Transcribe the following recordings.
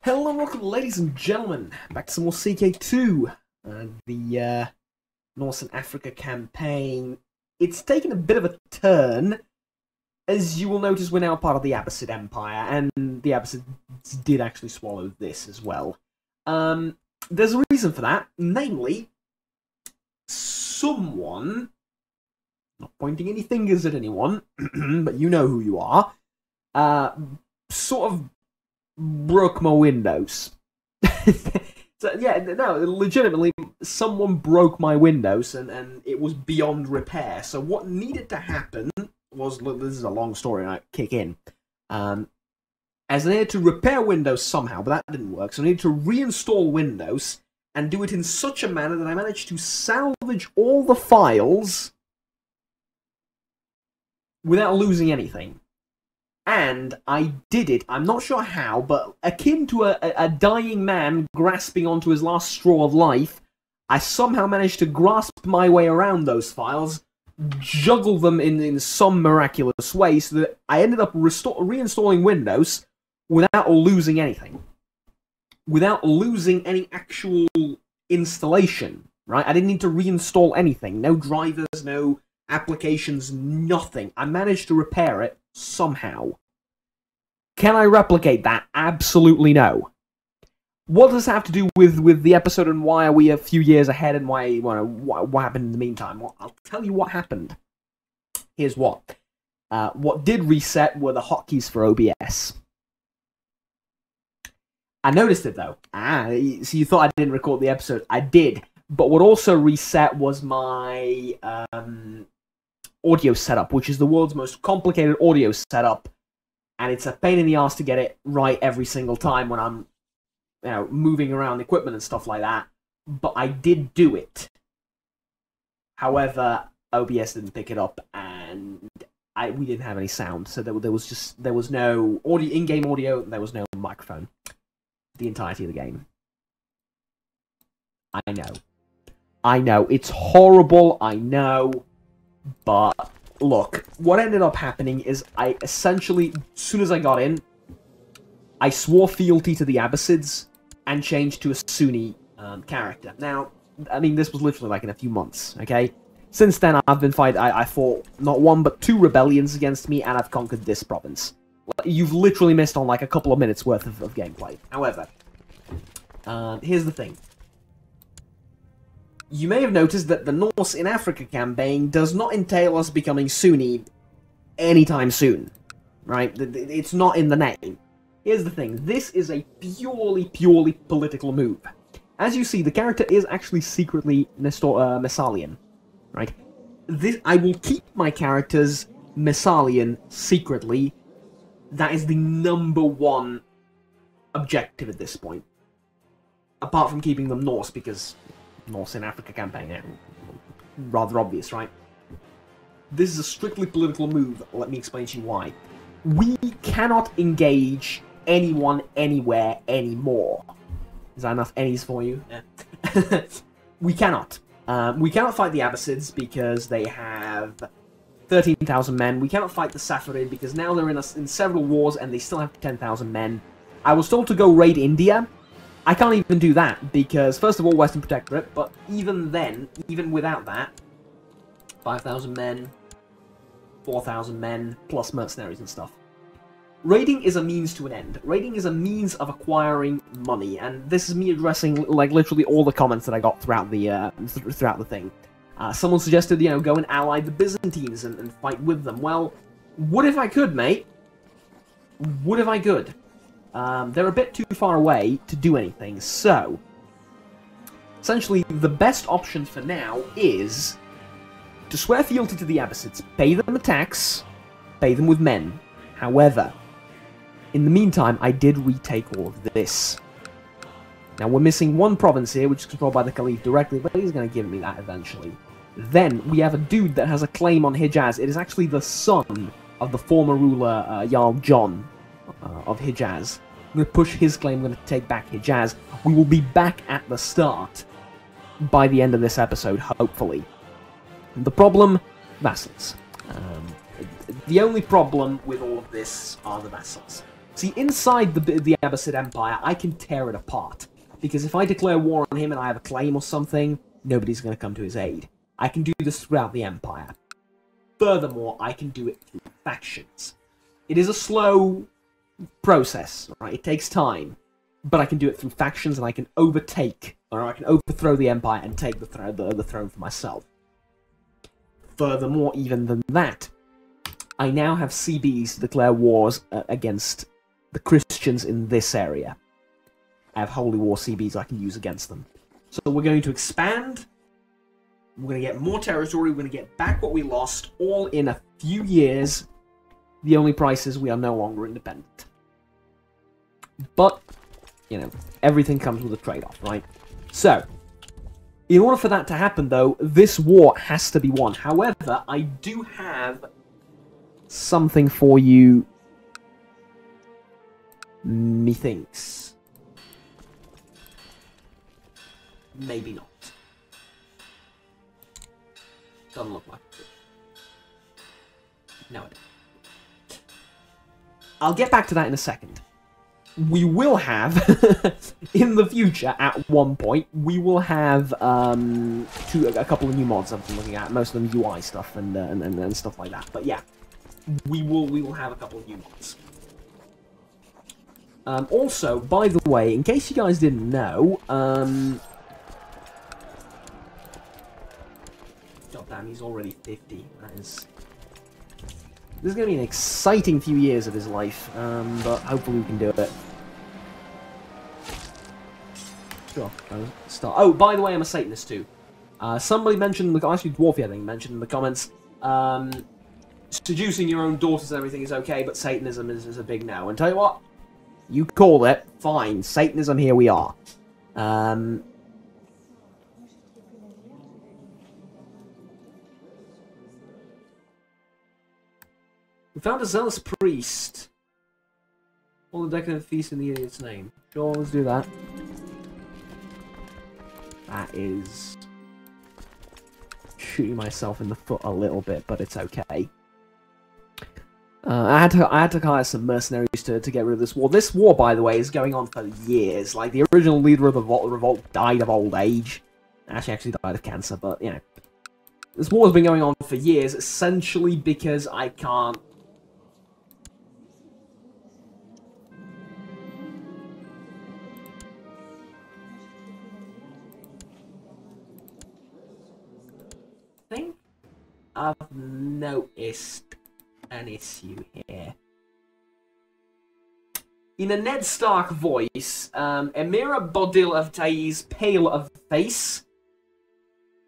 Hello and welcome, ladies and gentlemen, back to some more CK2, the Norse and Africa campaign. It's taken a bit of a turn. As you will notice, we're now part of the Abbasid Empire, and the Abbasids did actually swallow this as well. There's a reason for that, namely, someone, not pointing any fingers at anyone, but you know who you are, sort of broke my windows. So, yeah, no, legitimately, someone broke my windows, and it was beyond repair. So what needed to happen was, look, this is a long story, and I kick in. As I needed to repair Windows somehow, but that didn't work, so I needed to reinstall Windows, and do it in such a manner that I managed to salvage all the files without losing anything. And I did it, I'm not sure how, but akin to a dying man grasping onto his last straw of life, I somehow managed to grasp my way around those files, juggle them in some miraculous way, so that I ended up reinstalling Windows without losing anything. Without losing any actual installation, right? I didn't need to reinstall anything. No drivers, no applications, nothing. I managed to repair it somehow. Can I replicate that? Absolutely no. What does this have to do with the episode, and why are we a few years ahead, and what happened in the meantime? Well, I'll tell you what happened. Here's what. What did reset were the hotkeys for OBS. I noticed it, though. So you thought I didn't record the episode. I did. But what also reset was my audio setup, which is the world's most complicated audio setup, and it's a pain in the ass to get it right every single time when I'm, moving around equipment and stuff like that. But I did do it. However, OBS didn't pick it up, and we didn't have any sound, so there was no audio, in-game audio, there was no microphone. The entirety of the game. I know, it's horrible, I know, but look, what ended up happening is I essentially, as soon as I got in, I swore fealty to the Abbasids and changed to a Sunni character. Now, I mean, this was literally like in a few months, okay? Since then, I've been I fought not one but two rebellions against me, and I've conquered this province. You've literally missed on like a couple of minutes worth of gameplay. However, here's the thing. You may have noticed that the Norse in Africa campaign does not entail us becoming Sunni anytime soon, right? It's not in the name. Here's the thing. This is a purely political move. As you see, the character is actually secretly Messalian, right? I will keep my characters Messalian secretly. That is the #1 objective at this point. Apart from keeping them Norse, because Norse in Africa campaign, rather obvious, right? This is a strictly political move. Let me explain to you why. We cannot engage anyone anywhere anymore. Is that enough any's for you? Yeah. We cannot. We cannot fight the Abbasids because they have 13,000 men. We cannot fight the Safarid because now they're in several wars and they still have 10,000 men. I was told to go raid India. I can't even do that because, first of all, Western Protectorate, but even then, even without that, 5,000 men, 4,000 men, plus mercenaries and stuff. Raiding is a means to an end. Raiding is a means of acquiring money, and this is me addressing, like, literally all the comments that I got throughout the thing. Someone suggested, go and ally the Byzantines and fight with them. Well, what if I could, mate? What if I could? They're a bit too far away to do anything, so essentially the best option for now is to swear fealty to the Abbasids, pay them a tax, pay them with men. However, in the meantime, I did retake all of this. Now, we're missing one province here, which is controlled by the Caliph directly, but he's going to give me that eventually. Then, we have a dude that has a claim on Hijaz. It is actually the son of the former ruler, Jarl John, of Hijaz. I'm going to push his claim, I'm going to take back Hijaz. We will be back at the start by the end of this episode, hopefully. The problem? Vassals. The only problem with all of this are the vassals. See, inside the Abbasid Empire, I can tear it apart. Because if I declare war on him and I have a claim or something, nobody's going to come to his aid. I can do this throughout the Empire. Furthermore, I can do it through factions. It is a slow process, right? It takes time. But I can do it through factions, and I can overtake, or I can overthrow the Empire and take the throne for myself. Furthermore, even than that, I now have CBs to declare wars against the Christians in this area. I have Holy War CBs I can use against them. So we're going to expand, we're going to get more territory, we're going to get back what we lost, all in a few years. The only price is we are no longer independent. But, you know, everything comes with a trade-off, right? So, in order for that to happen, though, this war has to be won. However, I do have something for you, methinks. Maybe not. Doesn't look like it. No, it doesn't. I'll get back to that in a second. We will have, in the future, at one point, we will have a couple of new mods I've been looking at. Most of them UI stuff and stuff like that. But yeah, we will have a couple of new mods. Also, by the way, in case you guys didn't know, God damn, he's already 50. This is going to be an exciting few years of his life, but hopefully we can do it. Sure. Start. Oh, by the way, I'm a Satanist too. Somebody mentioned, actually Dwarfy, I think, mentioned in the comments, seducing your own daughters and everything is okay, but Satanism is a big no. And tell you what, you call it, fine. Satanism, here we are. We found a zealous priest. All the decadent feast in the idiot's name. Sure, let's do that. That is shooting myself in the foot a little bit, but it's okay. I had to hire some mercenaries to get rid of this war. This war, by the way, is going on for years. Like, the original leader of the revolt died of old age. Actually died of cancer, but, you know. This war has been going on for years, essentially because I can't... I think I've noticed an issue here. In a Ned Stark voice, Emira Bodil of Taiz, pale of face.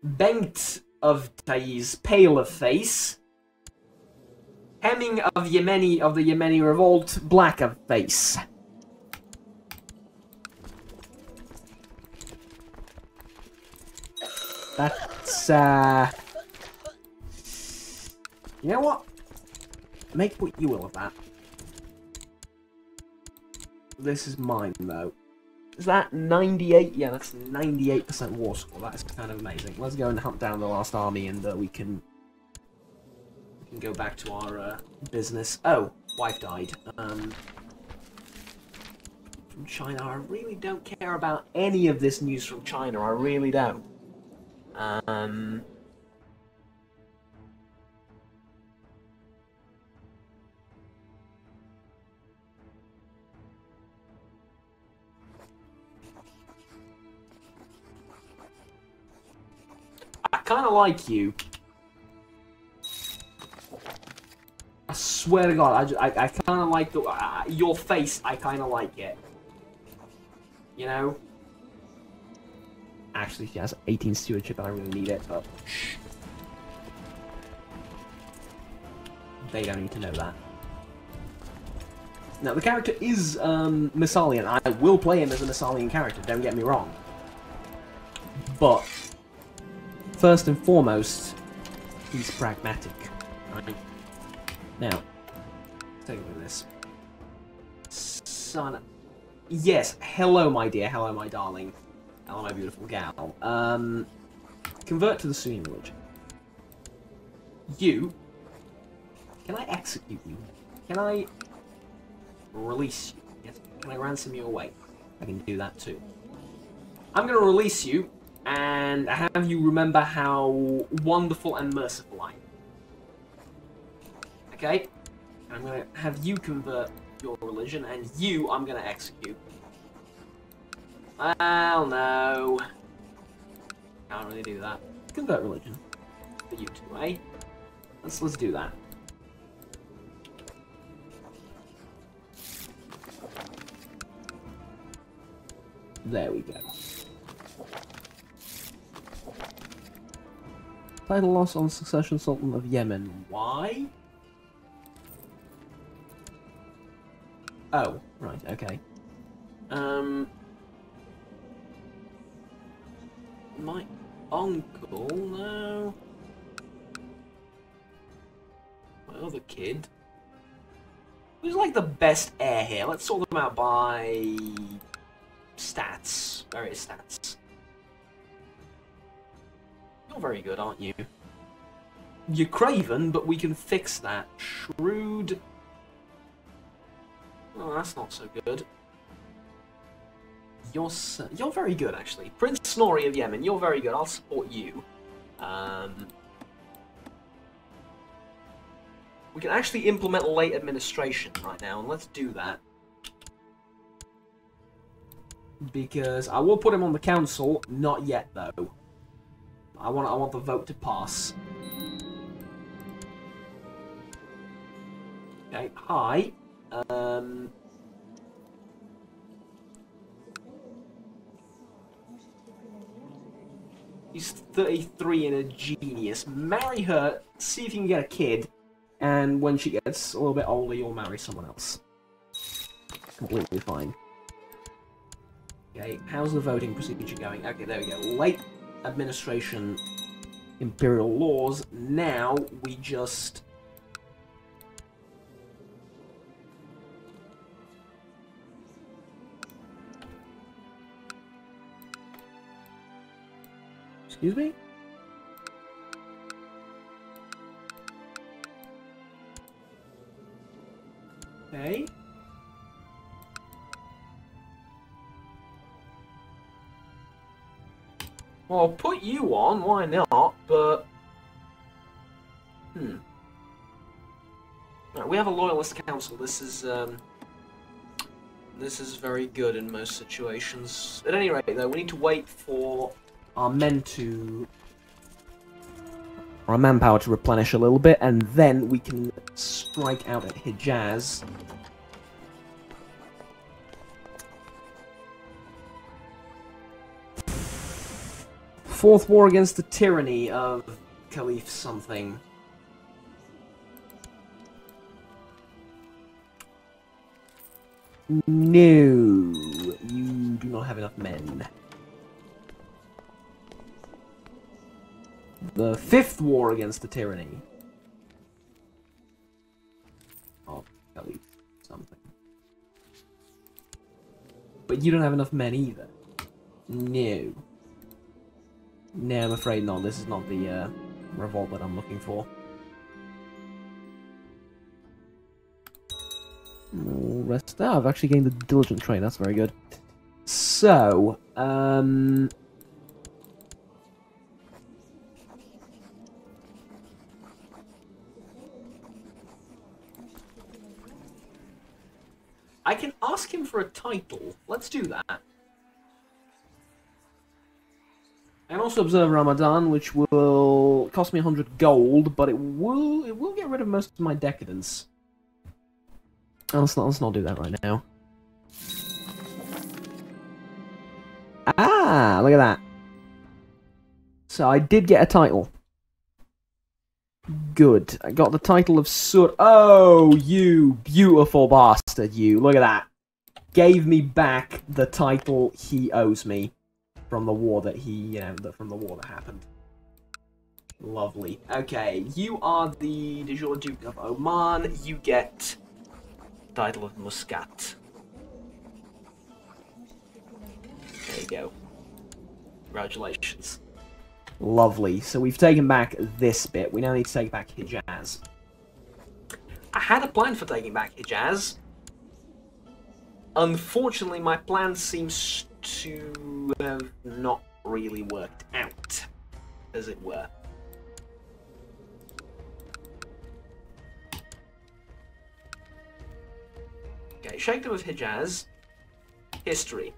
Bengt of Taiz, pale of face. Hemming of the Yemeni revolt, black of face. That's, you know what? Make what you will of that. This is mine, though. Is that 98? Yeah, that's 98% war score. That is kind of amazing. Let's go and hunt down the last army, and we can go back to our business. Oh, wife died. From China. I really don't care about any of this news from China. I really don't. I kind of like you. I swear to God, I kind of like your face. I kind of like it. You know? Actually, she has 18 stewardship, and I really need it, but shh. They don't need to know that. Now, the character is Massalian. I will play him as a Massalian character, don't get me wrong. But, first and foremost, he's pragmatic. Right? Now, let's take a look at this. Son. Yes, hello, my dear. Hello, my darling. Hello, my beautiful gal. Convert to the Sunni religion. You. Can I execute you? Can I release you. Yes. Can I ransom you away? I can do that too. I'm going to release you and have you remember how wonderful and merciful I am. Okay? I'm going to have you convert your religion, and you I'm going to execute. Well, no. Can't really do that. Convert religion. For you two, eh? Let's do that. There we go. Title loss on succession Sultan of Yemen. Why? Oh, right, okay. My uncle, no. My other kid. Who's like the best heir here? Let's sort them out by stats. Various stats. You're very good, aren't you? You're craven, but we can fix that. Shrewd. Oh, that's not so good. You're very good, actually. Prince Snorri of Yemen, you're very good. I'll support you. We can actually implement late administration right now, and let's do that. Because I will put him on the council, not yet though. I want the vote to pass. Okay, hi. He's 33 and a genius. Marry her, see if you can get a kid, and when she gets a little bit older, you'll marry someone else. Completely fine. Okay, how's the voting procedure going? Okay, there we go. Late administration, imperial laws. Now we just... Excuse me? Okay. Well, I'll put you on, why not, but... Right, we have a loyalist council. This is very good in most situations. At any rate, though, we need to wait for our men to... our manpower to replenish a little bit, and then we can strike out at Hijaz. Fourth war against the tyranny of Caliph something. No, you do not have enough men. The fifth war against the tyranny of Caliph something. But you don't have enough men either. No. No, I'm afraid not. This is not the revolt that I'm looking for. Rest. Oh, I've actually gained the diligent trait. That's very good. So, I can ask him for a title. Let's do that. I can also observe Ramadan, which will cost me 100 gold, but it will get rid of most of my decadence. Let's not do that right now. Ah, look at that. So I did get a title. Good. I got the title of Sur. Oh, you beautiful bastard! You look at that. Gave me back the title he owes me. From the war that from the war that happened. Lovely. Okay, you are the de jure Duke of Oman. You get title of Muscat. There you go. Congratulations. Lovely. So we've taken back this bit. We now need to take back Hijaz. I had a plan for taking back Hijaz. Unfortunately, my plan seems to have not really worked out, as it were. Okay, Sheikhdom of Hijaz. History.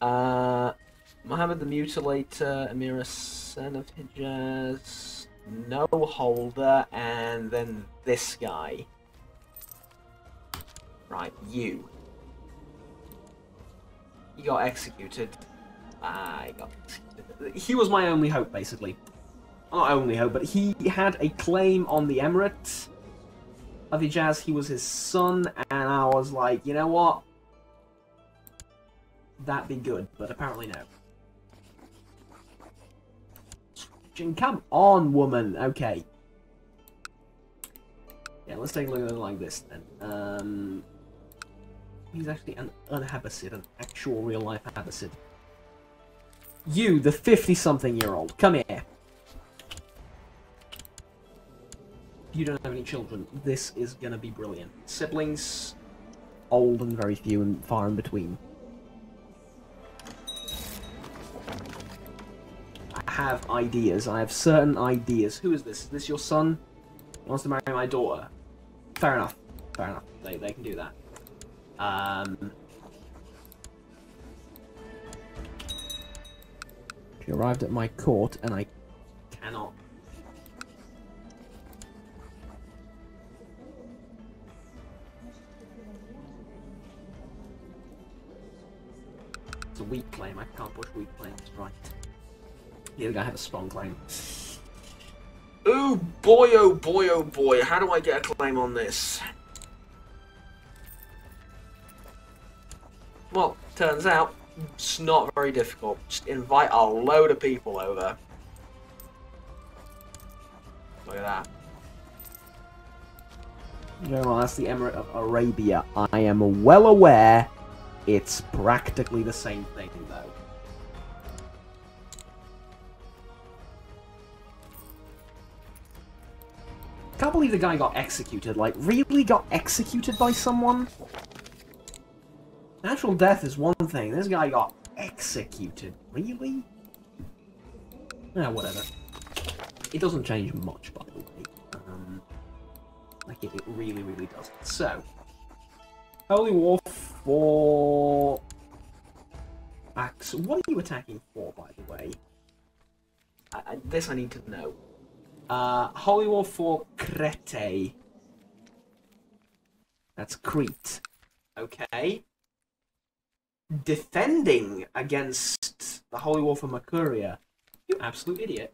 Muhammad the Mutilator, Emir Hassan of Hijaz, no holder, and then this guy. Right, you. He got executed. I got executed. He was my only hope, basically. Not only hope, but he had a claim on the Emirate of Hijaz. He was his son, and I was like, you know what? That'd be good, but apparently no. Come on, woman. Okay. Yeah, let's take a look at it like this then. He's actually an Abbasid, an actual real-life Abbasid. You, the 50-something-year-old, come here. You don't have any children. This is gonna be brilliant. Siblings, old and very few and far in between. I have ideas. I have certain ideas. Who is this? Is this your son? He wants to marry my daughter. Fair enough. Fair enough. They can do that. She arrived at my court, and I cannot. It's a weak claim. I can't push weak claims. Right. The other guy had a strong claim. Oh boy, oh boy, oh boy. How do I get a claim on this? Well, turns out, it's not very difficult. Just invite a load of people over. Look at that. General, that's the Emirate of Arabia. I am well aware it's practically the same thing, though. Can't believe the guy got executed. Like, really got executed by someone? Natural death is one thing. This guy got executed. Really? Whatever. It doesn't change much, by the way. Like, it really, really doesn't. So, Holy War for... Axe. What are you attacking for, by the way? This I need to know. Holy War for Crete. That's Crete. Okay. Defending against the Holy War for Mercuria. You absolute idiot.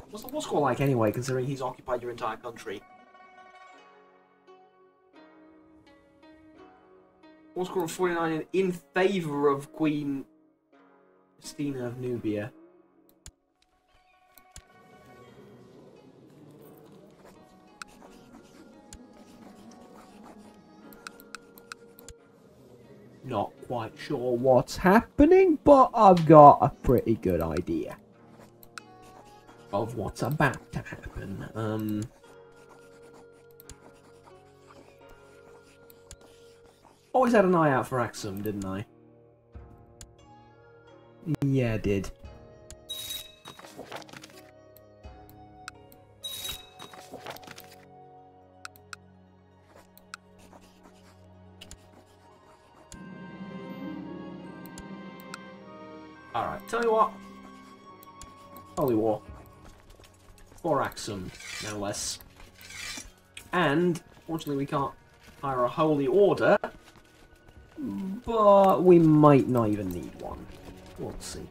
What's the war score like anyway, considering he's occupied your entire country? War score of 49 in favour of Queen Christina of Nubia. Not quite sure what's happening, but I've got a pretty good idea of what's about to happen. Always had an eye out for Axum, didn't I? Yeah, I did. Alright, tell you what. Holy War. For Axum, no less. And, fortunately we can't hire a Holy Order, but we might not even need one. We'll see.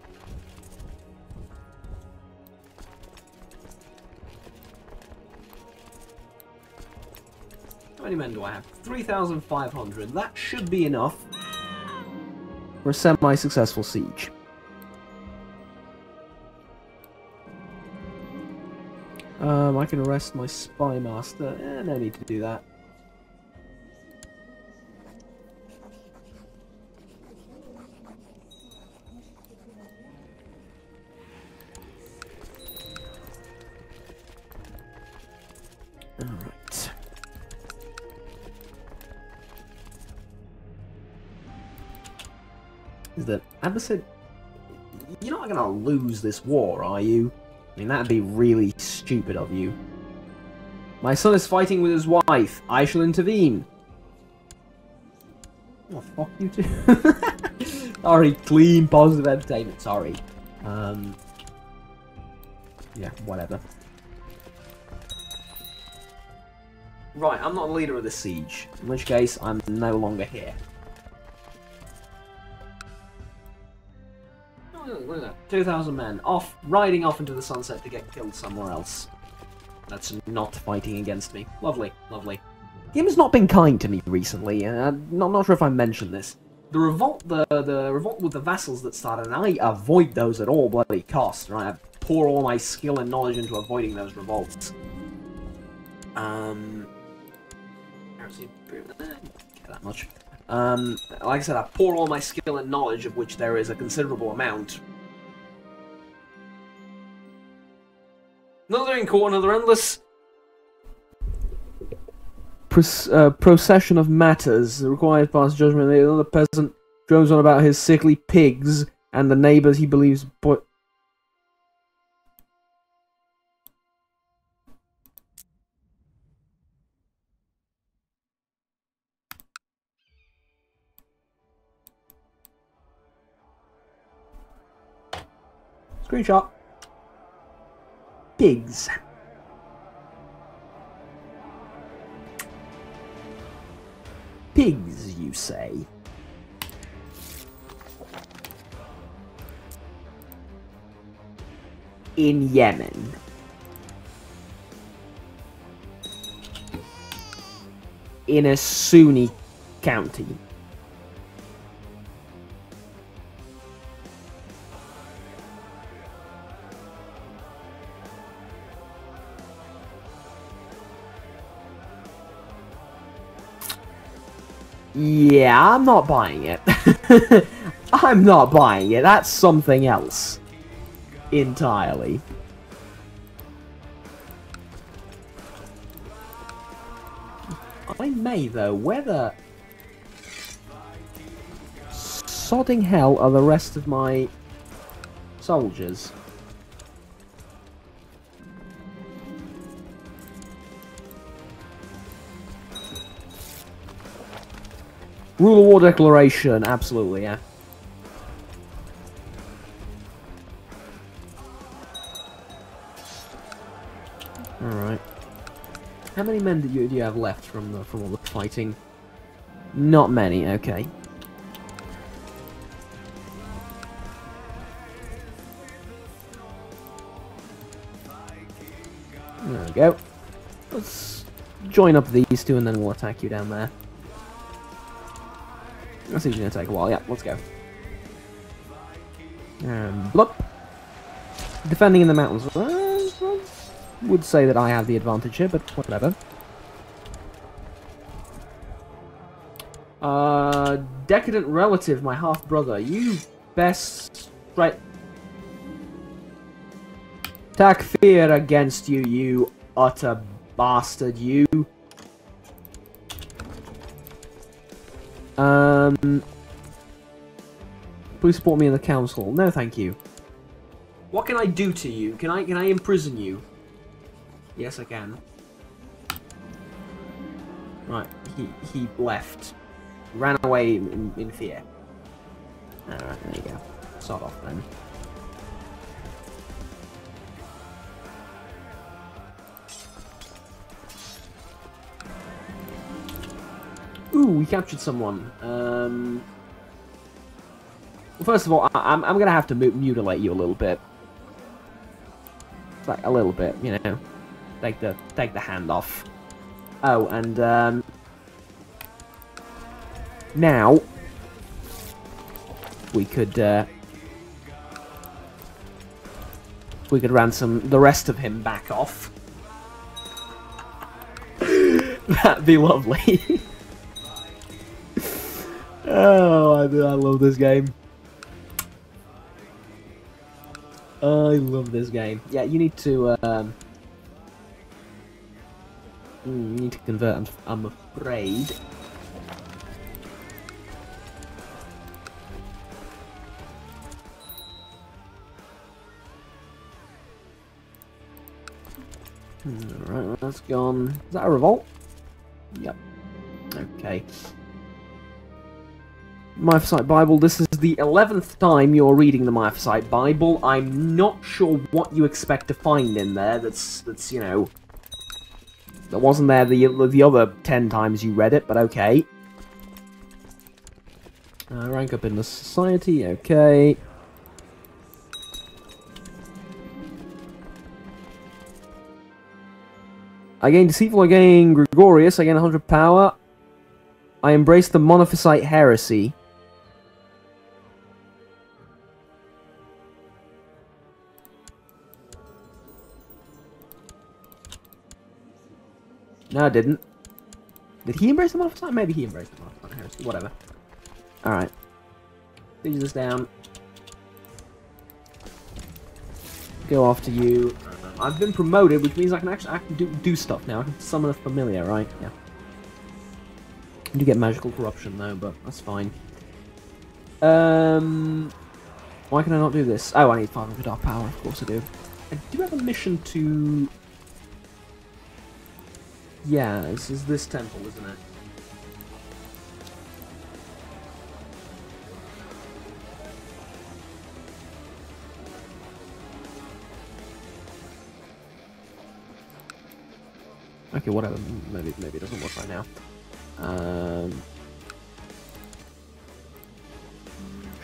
How many men do I have? 3,500. That should be enough for a semi-successful siege. I can arrest my spy master. No need to do that. Alright. is that Abbasid, you're not gonna lose this war, are you? I mean, that'd be really stupid of you. My son is fighting with his wife. I shall intervene. Oh, fuck you too. Sorry, clean, positive entertainment. Sorry. Yeah, whatever. Right, I'm not the leader of the siege. In which case, I'm no longer here. Oh, look at that. 2,000 men. Riding off into the sunset to get killed somewhere else. That's not fighting against me. Lovely, lovely. The game has not been kind to me recently, and I'm not sure if I mentioned this. The revolt with the vassals that started, and I avoid those at all bloody costs, right? I pour all my skill and knowledge into avoiding those revolts. That much. Like I said, I pour all my skill and knowledge, of which there is a considerable amount. Another in court, another endless procession of matters. The required past judgment. Another peasant drones on about his sickly pigs and the neighbours he believes. Screenshot. Pigs. Pigs, you say? In Yemen. In a Sunni county. Yeah, I'm not buying it. I'm not buying it. That's something else. Entirely. I may, though. Where the sodding hell are the rest of my soldiers? Rule of War Declaration, absolutely, yeah. Alright. How many men do you have left from all the fighting? Not many, okay. There we go. Let's join up these two and then we'll attack you down there. That's usually going to take a while. Yeah, let's go. Blup. Defending in the mountains. I would say that I have the advantage here, but whatever. Decadent relative, my half-brother. You best... Right. Takfir against you, you utter bastard, you. Please support me in the council. No, thank you. What can I do to you? Can I imprison you? Yes, I can. Right, he left. Ran away in fear. Alright, there you go. Sod off then. Ooh, we captured someone. Well, first of all, I'm gonna have to mutilate you a little bit. Like a little bit, you know. Take the hand off. Oh, and now we could ransom the rest of him back off. That'd be lovely. Oh, I love this game. I love this game. Yeah, you need to convert, I'm afraid. Alright, that's gone. Is that a revolt? Yep. Okay. Myphosite Bible, this is the 11th time you're reading the Myphosite Bible. I'm not sure what you expect to find in there that's you know... That wasn't there the other 10 times you read it, but okay. Rank up in the society, okay. I gain Deceitful, I gain Gregorious, I gain 100 power. I embrace the Monophysite Heresy. No, I didn't. Did he embrace the Monophysite? Maybe he embraced the Monophysite Heresy. Whatever. Alright. Finish this down. Go after you. I've been promoted, which means I can do stuff now. I can summon a familiar, right? Yeah. I do get magical corruption though, but that's fine. Why can I not do this? Oh, I need 500 dark power. Of course I do. I do have a mission to... Yeah, this is this temple, isn't it? Okay, whatever. Maybe it doesn't work right now.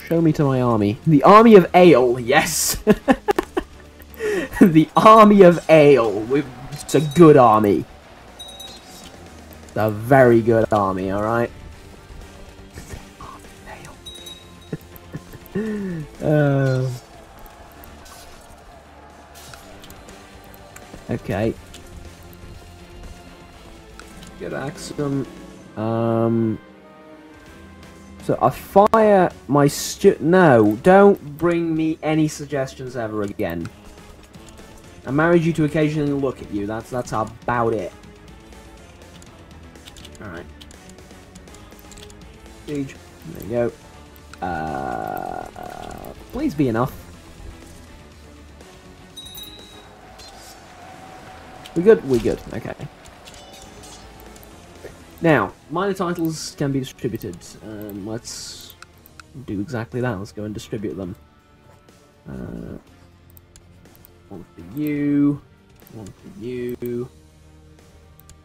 Show me to my army. The army of Ale, yes! The army of Ale. It's a good army. It's a very good army, alright? Okay. Good axiom. So I fire my No, don't bring me any suggestions ever again. I married you to occasionally look at you. That's about it. Alright. Siege. There you go. Please be enough. We good? We good. Okay. Now, minor titles can be distributed. Let's do exactly that. Let's go and distribute them. One for you. One for you.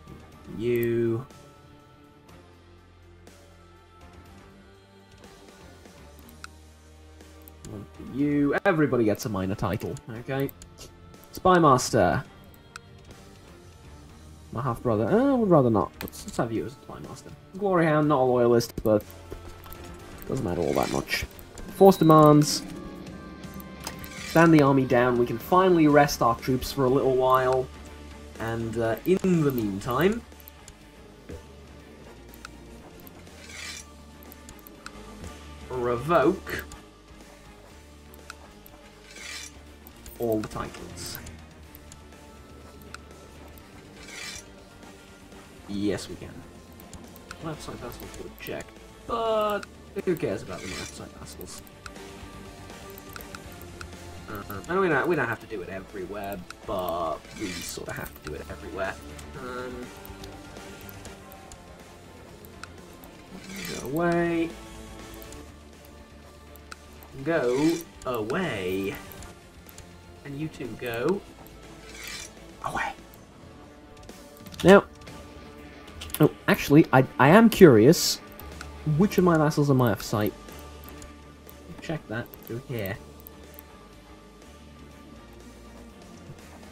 One for you. One for you. Everybody gets a minor title, okay? Spymaster. My half-brother. I would rather not. Let's have you as a Spymaster. Gloryhound, not a loyalist, but doesn't matter all that much. Force demands. Stand the army down. We can finally rest our troops for a little while. And in the meantime... revoke all the titles. Yes, we can. Myphosite Vassals would have checked, but who cares about the Myphosite Vassals? And we don't have to do it everywhere, but we sort of have to do it everywhere. Go away. Go away. And you two go away. Now, oh, actually, I am curious. Which of my vassals are Myphosite? Check that through here.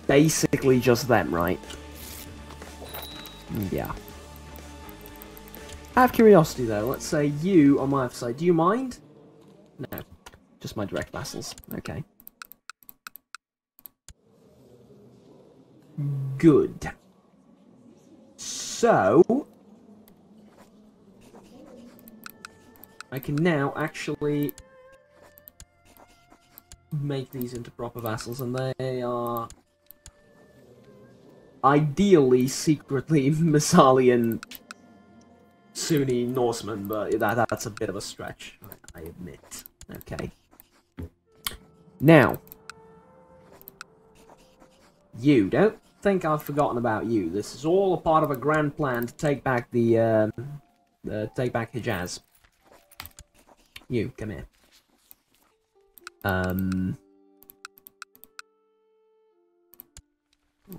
Basically just them, right? Yeah. I have curiosity though. Let's say you are Myphosite. Do you mind? No. Just my direct vassals. Okay. Good. So... I can now actually make these into proper vassals, and they are ideally secretly Massalian Sunni Norsemen, but that's a bit of a stretch, I admit. Okay. Now, you don't think I've forgotten about you. This is all a part of a grand plan to take back the take back Hijaz. You, come here.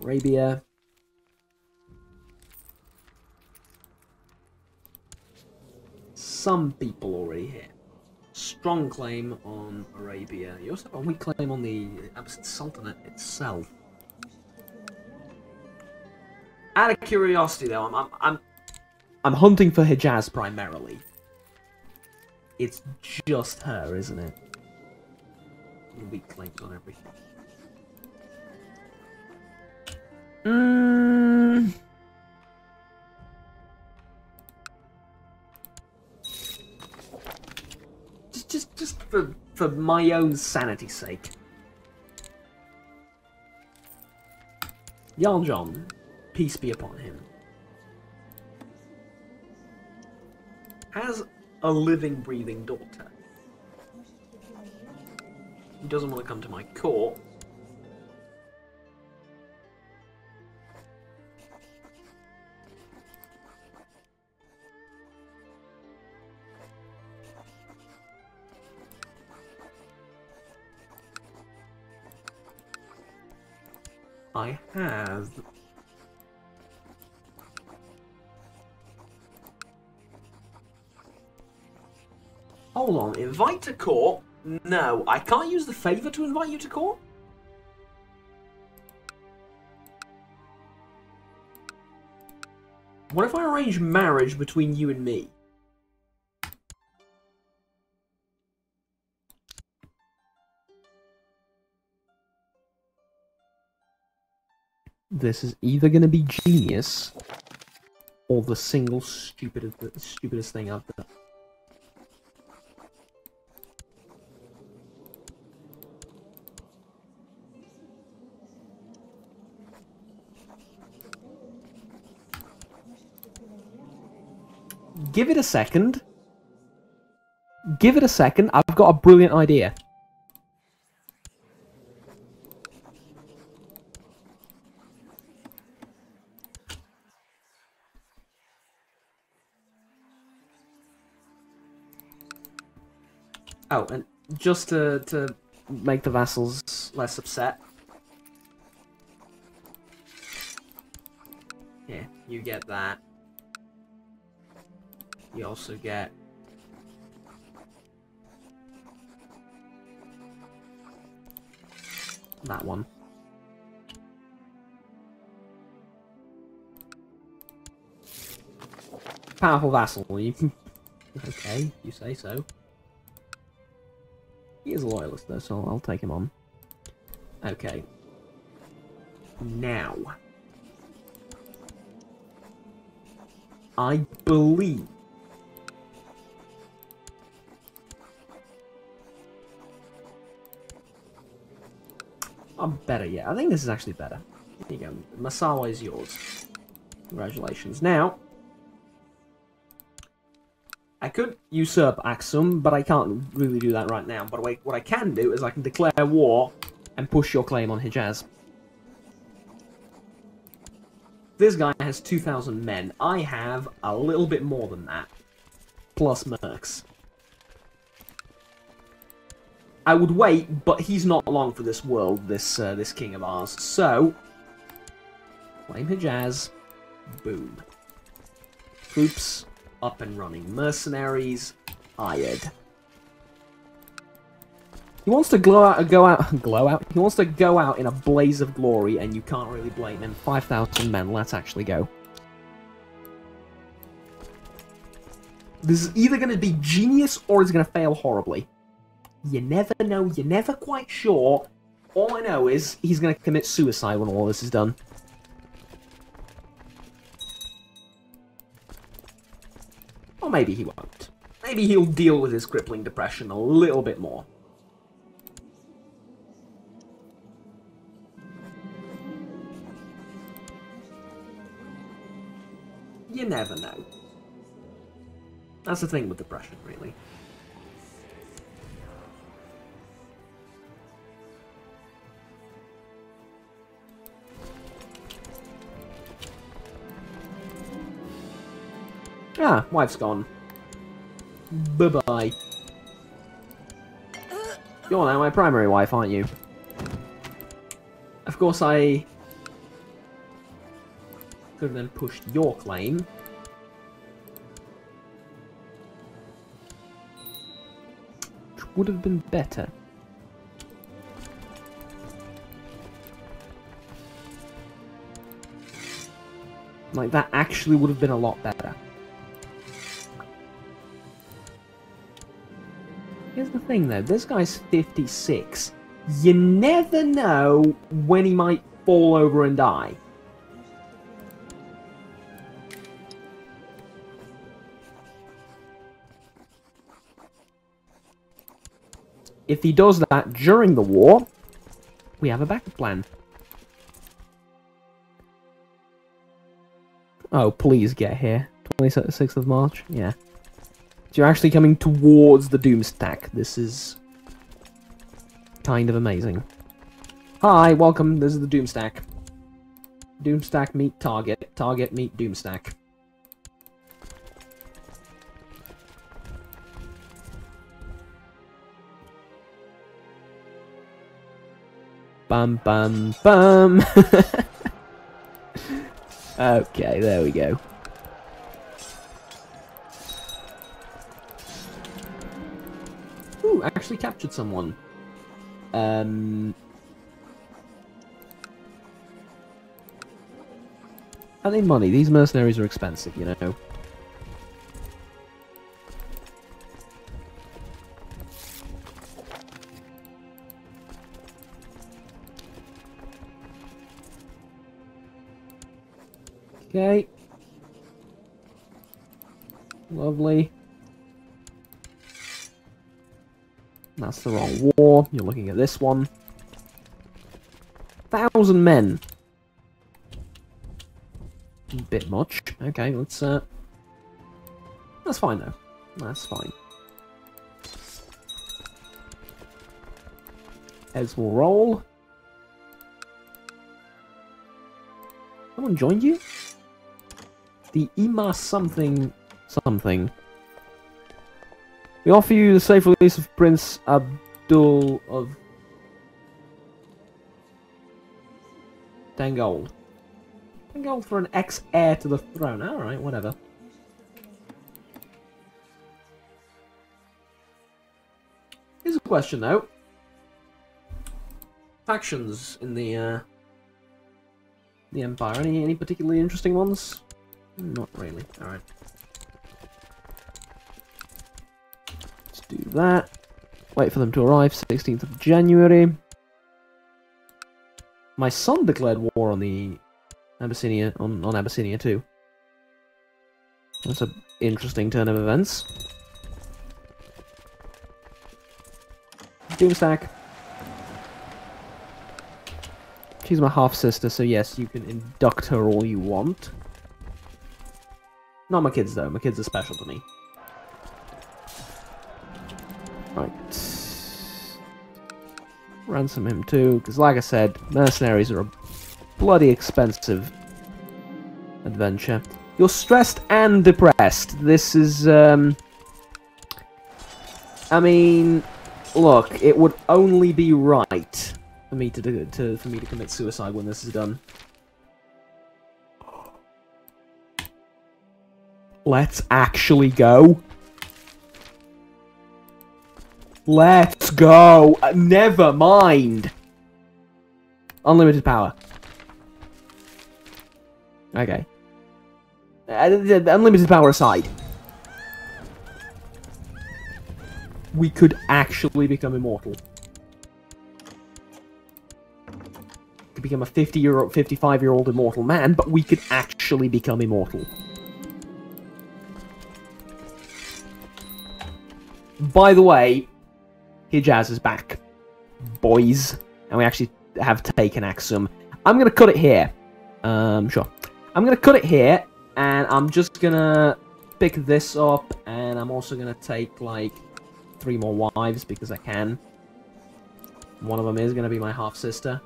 Arabia. Some people already here. Strong claim on Arabia. You also have a weak claim on the Abbasid Sultanate itself. Out of curiosity, though, I'm hunting for Hijaz primarily. It's just her, isn't it? Weak claims on everything. Just for my own sanity's sake. Jarl John, peace be upon him, has a living, breathing daughter. He doesn't want to come to my court. I have... Hold on, invite to court? No, I can't use the favour to invite you to court? What if I arrange marriage between you and me? This is either going to be genius, or the single stupidest thing I've done. Give it a second. Give it a second. I've got a brilliant idea. Oh, and just to make the vassals less upset. Yeah, you get that. You also get that one. Powerful vassal. You can... Okay, you say so. He is a loyalist though, so I'll take him on. Okay. Now. I believe... I'm better, yeah. I think this is actually better. There you go. Masawa is yours. Congratulations. Now, I could usurp Axum, but I can't really do that right now. But what I can do is I can declare war and push your claim on Hijaz. This guy has 2,000 men. I have a little bit more than that. Plus mercs. I would wait, but he's not long for this world, this king of ours. So, claim Hijaz. Boom. Troops up and running. Mercenaries hired. He wants to glow out. He wants to go out in a blaze of glory, and you can't really blame him. 5,000 men. Let's actually go. This is either going to be genius or it's going to fail horribly. You never know. You're never quite sure. All I know is he's going to commit suicide when all this is done. Or maybe he won't. Maybe he'll deal with his crippling depression a little bit more. You never know. That's the thing with depression, really. Ah, wife's gone. Bye-bye. You're now my primary wife, aren't you? Of course, I could have then pushed your claim. Which would have been better. Like, that actually would have been a lot better. Here's the thing, though. This guy's 56. You never know when he might fall over and die. If he does that during the war, we have a backup plan. Oh, please get here. 26th of March? Yeah. So you're actually coming towards the Doomstack. This is kind of amazing. Hi, welcome. This is the Doomstack. Doomstack meet Target. Target meet Doomstack. Bum bum bum. Okay, there we go. Ooh, actually captured someone. Are they money? These mercenaries are expensive, you know. Okay. Lovely. That's the wrong war. You're looking at this one. 1,000 men. A bit much. Okay, let's that's fine though. That's fine. Heads will roll. Someone joined you? The Ima something something. We offer you the safe release of Prince Abdul of Dangold. Dangold for an ex-heir to the throne. Alright, whatever. Here's a question though. Factions in the Empire. Any particularly interesting ones? Not really. Alright. Let's do that. Wait for them to arrive, 16th of January. My son declared war on the Abyssinia, on Abyssinia too. That's an interesting turn of events. Doomstack. She's my half-sister, so yes, you can induct her all you want. Not my kids, though. My kids are special to me. Right. Ransom him, too, because like I said, mercenaries are a bloody expensive adventure. You're stressed and depressed. This is, I mean, look, it would only be right for me to commit suicide when this is done. Let's actually go. Let's go. Never mind. Unlimited power. Okay. Unlimited power aside. We could actually become immortal. Could become a 55-year-old immortal man, but we could actually become immortal. By the way, Hijaz is back, boys, and we actually have taken Axum. I'm gonna cut it here. Sure. I'm gonna cut it here, and I'm just gonna pick this up, and I'm also gonna take like 3 more wives because I can. One of them is gonna be my half sister.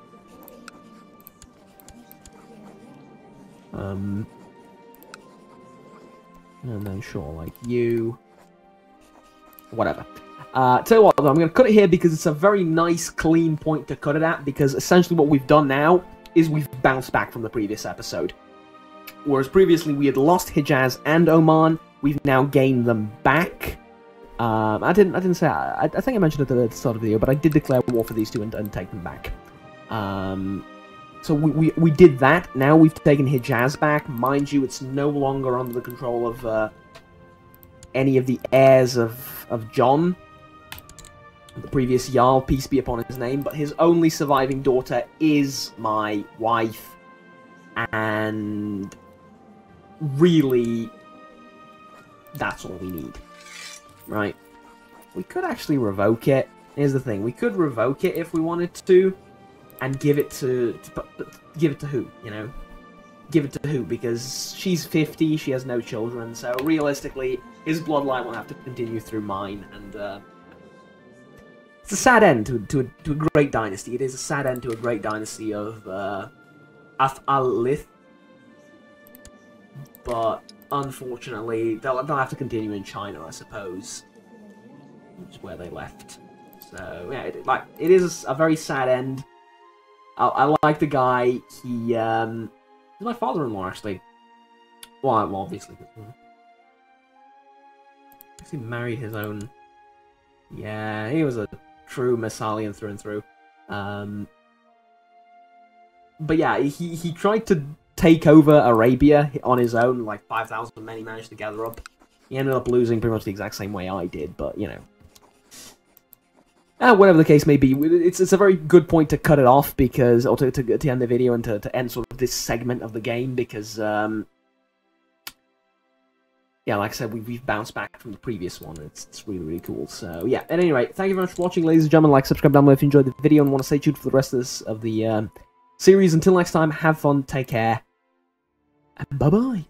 And then sure, like you... Whatever. Tell you what, though, I'm going to cut it here because it's a very nice, clean point to cut it at, because essentially what we've done now is we've bounced back from the previous episode. Whereas previously we had lost Hijaz and Oman, we've now gained them back. I didn't say... I think I mentioned it at the start of the video, but I did declare war for these two and take them back. So we did that. Now we've taken Hijaz back. Mind you, it's no longer under the control of any of the heirs of John, the previous Jarl, peace be upon his name, but his only surviving daughter is my wife, and really, that's all we need, right? We could actually revoke it. Here's the thing, we could revoke it if we wanted to, and give it to who, you know? Give it to who, because she's 50, she has no children, so realistically, his bloodline will have to continue through mine, and it's a sad end to a great dynasty. It is a sad end to a great dynasty of Af-al-Lith, but unfortunately, they'll have to continue in China, I suppose, which is where they left. So yeah, it is a very sad end. I like the guy. He's my father-in-law, actually. Well, obviously. He married his own... Yeah, he was a true Massalian through and through. But yeah, he tried to take over Arabia on his own, like 5,000 men he managed to gather up. He ended up losing pretty much the exact same way I did, but, you know. Whatever the case may be, it's a very good point to cut it off, because, or to end the video and to end sort of this segment of the game, because, yeah, like I said, we've bounced back from the previous one. It's really, really cool. So, yeah, at any rate, thank you very much for watching, ladies and gentlemen. Like, subscribe down below if you enjoyed the video and want to stay tuned for the rest of the series. Until next time, have fun, take care, and bye-bye.